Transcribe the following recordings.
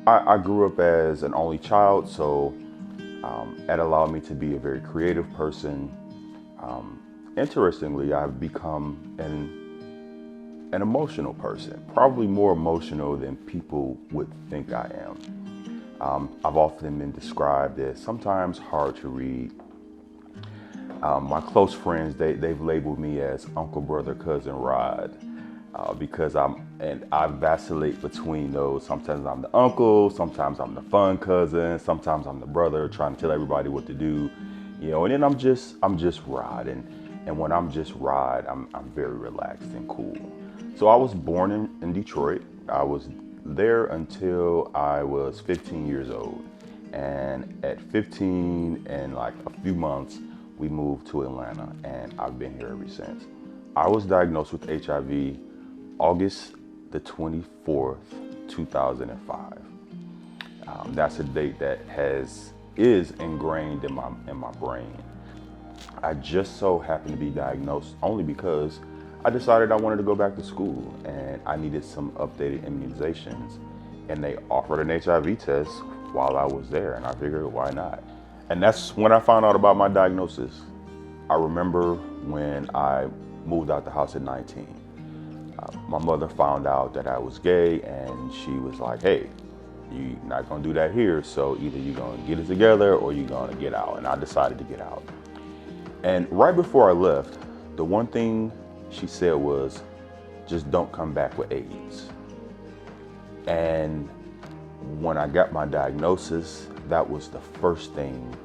I grew up as an only child, so that allowed me to be a very creative person. Interestingly, I've become an emotional person, probably more emotional than people would think I am. I've often been described as sometimes hard to read. My close friends, they've labeled me as Uncle, Brother, Cousin, Rod. Because I vacillate between those. Sometimes I'm the uncle, sometimes I'm the fun cousin, sometimes I'm the brother trying to tell everybody what to do, and then I'm just Rod, and when I'm just Rod, I'm very relaxed and cool. So I was born in Detroit. I was there until I was 15 years old, and at 15 and like a few months, we moved to Atlanta, and I've been here ever since. I was diagnosed with HIV August the 24th, 2005. That's a date that is ingrained in my brain. I just so happened to be diagnosed only because I decided I wanted to go back to school and I needed some updated immunizations, and they offered an HIV test while I was there, and I figured why not. And that's when I found out about my diagnosis. I remember when I moved out the house at 19. My mother found out that I was gay, and she was like, hey, you're not gonna do that here, so either you're gonna get it together or you're gonna get out. And I decided to get out. And right before I left, the one thing she said was, just don't come back with AIDS. And when I got my diagnosis, that was the first thing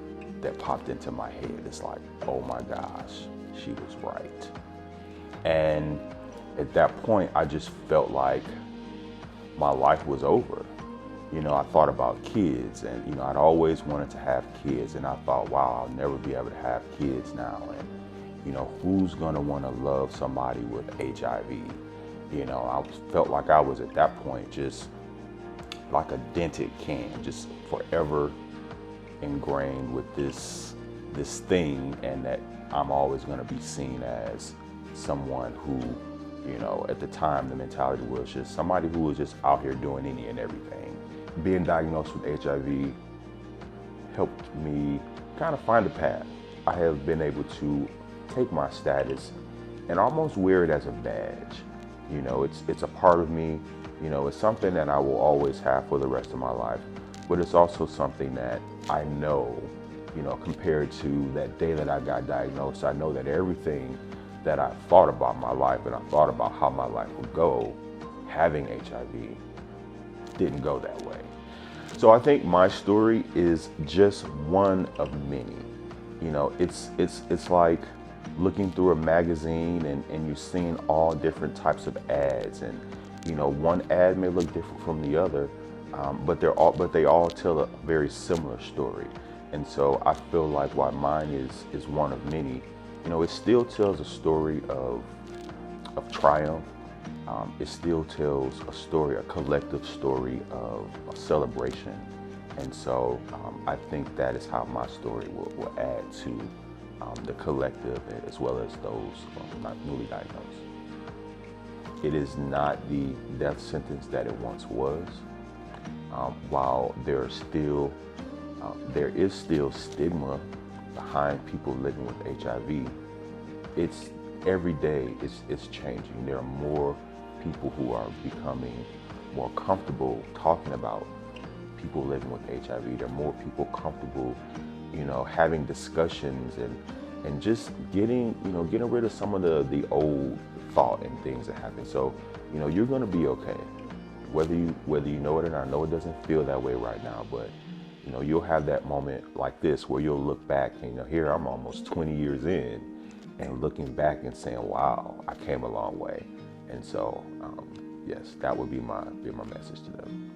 that popped into my head. It's like, oh my gosh, she was right. And at that point, I just felt like my life was over. I thought about kids, and I'd always wanted to have kids, and I thought, wow, I'll never be able to have kids now. And who's gonna want to love somebody with HIV? I felt like I was at that point just like a dented can, just forever ingrained with this thing, and that I'm always gonna be seen as someone who, at the time, the mentality was just somebody who was just out here doing any and everything. Being diagnosed with HIV helped me kind of find a path. I have been able to take my status and almost wear it as a badge. It's a part of me. It's something that I will always have for the rest of my life. But it's also something that I know, compared to that day that I got diagnosed, I know that everything that I thought about my life and I thought about how my life would go having HIV didn't go that way. So I think my story is just one of many. It's like looking through a magazine and you're seeing all different types of ads, and one ad may look different from the other, but they all tell a very similar story. And so I feel like while mine is one of many, it still tells a story of triumph. It still tells a story, a collective story of a celebration. And so I think that is how my story will add to the collective, as well as those not newly diagnosed. It is not the death sentence that it once was. While there is still stigma behind people living with HIV, it's every day it's changing. There are more people who are becoming more comfortable talking about people living with HIV. There are more people comfortable, having discussions and just getting rid of some of the old thought and things that happen. So, you're gonna be okay. Whether you know it or not. I know it doesn't feel that way right now, but you'll have that moment like this where you'll look back and here I'm almost 20 years in and looking back and saying, wow, I came a long way. And so, yes, that would be my message to them.